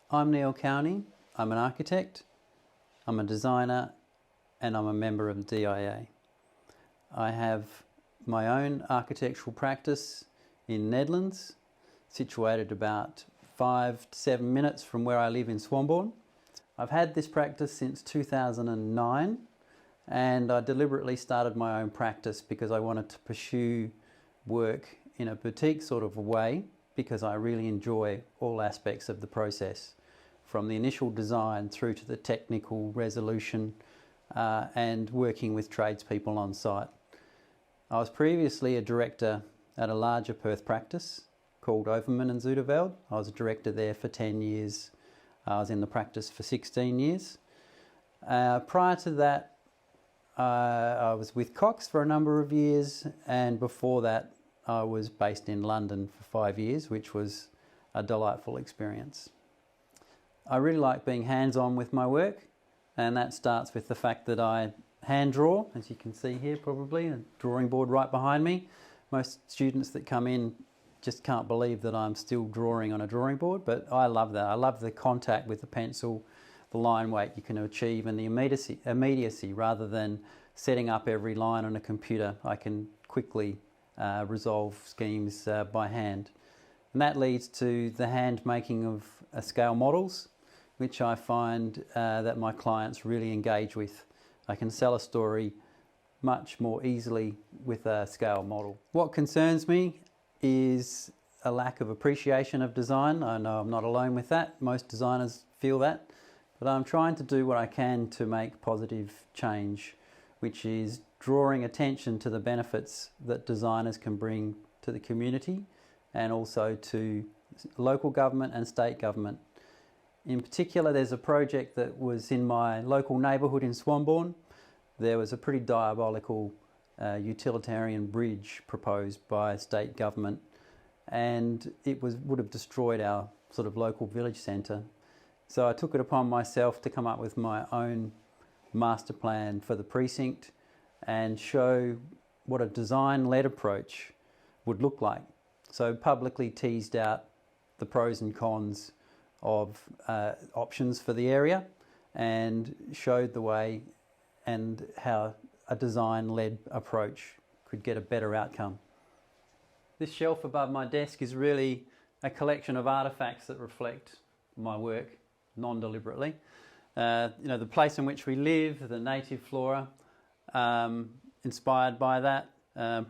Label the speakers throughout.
Speaker 1: I'm Neil Cownie. I'm an architect, I'm a designer, and I'm a member of the DIA. I have my own architectural practice in Netherlands, situated about 5 to 7 minutes from where I live in Swanbourne. I've had this practice since 2009, and I deliberately started my own practice because I wanted to pursue work in a boutique sort of a way, because I really enjoy all aspects of the process, from the initial design through to the technical resolution and working with tradespeople on site. I was previously a director at a larger Perth practice called Overman and Zoeterveld. I was a director there for 10 years. I was in the practice for 16 years. Prior to that, I was with Cox for a number of years, and before that I was based in London for 5 years, which was a delightful experience. I really like being hands-on with my work, and that starts with the fact that I hand draw, as you can see here probably, a drawing board right behind me. Most students that come in just can't believe that I'm still drawing on a drawing board, but I love that. I love the contact with the pencil, the line weight you can achieve, and the immediacy rather than setting up every line on a computer. I can quickly resolve schemes by hand. And that leads to the hand making of scale models, which I find that my clients really engage with. I can sell a story much more easily with a scale model. What concerns me is a lack of appreciation of design. I know I'm not alone with that. Most designers feel that. But I'm trying to do what I can to make positive change, which is drawing attention to the benefits that designers can bring to the community and also to local government and state government. In particular, there's a project that was in my local neighbourhood in Swanbourne. There was a pretty diabolical utilitarian bridge proposed by state government, and it would have destroyed our sort of local village centre. So I took it upon myself to come up with my own master plan for the precinct and show what a design-led approach would look like. So publicly teased out the pros and cons of options for the area and showed the way and how a design-led approach could get a better outcome. This shelf above my desk is really a collection of artefacts that reflect my work non-deliberately. The place in which we live, the native flora, inspired by that,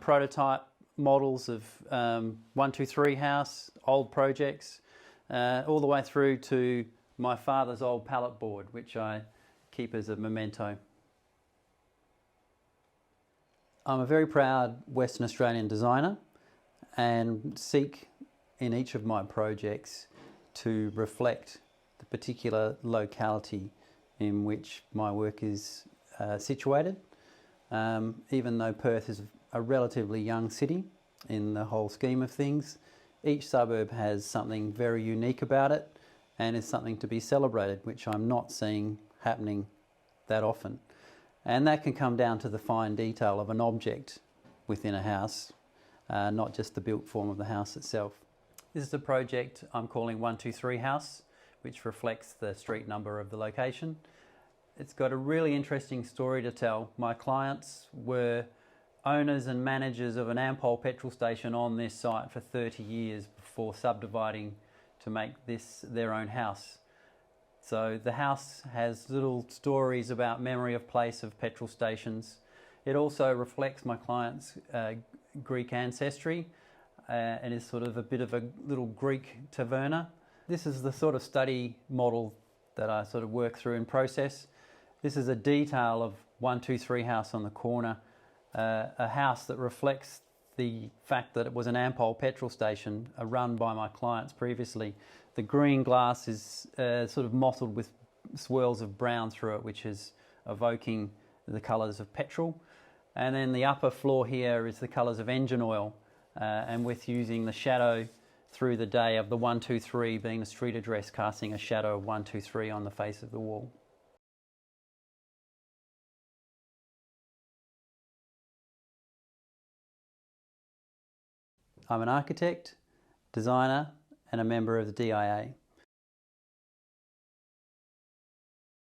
Speaker 1: prototype models of 123 house, old projects, all the way through to my father's old pallet board, which I keep as a memento. I'm a very proud Western Australian designer and seek in each of my projects to reflect the particular locality in which my work is situated. Even though Perth is a relatively young city in the whole scheme of things, each suburb has something very unique about it and is something to be celebrated, which I'm not seeing happening that often. And that can come down to the fine detail of an object within a house, not just the built form of the house itself. This is a project I'm calling 123 House, which reflects the street number of the location. It's got a really interesting story to tell. My clients were owners and managers of an Ampol petrol station on this site for 30 years before subdividing to make this their own house. So the house has little stories about memory of place of petrol stations. It also reflects my client's Greek ancestry and is sort of a bit of a little Greek taverna. This is the sort of study model that I sort of work through and process. This is a detail of 123 House on the corner, a house that reflects the fact that it was an Ampol petrol station run by my clients previously. The green glass is sort of mottled with swirls of brown through it, which is evoking the colours of petrol. And then the upper floor here is the colours of engine oil, and with using the shadow through the day of the 123 being the street address, casting a shadow of 123 on the face of the wall. I'm an architect, designer, and a member of the DIA.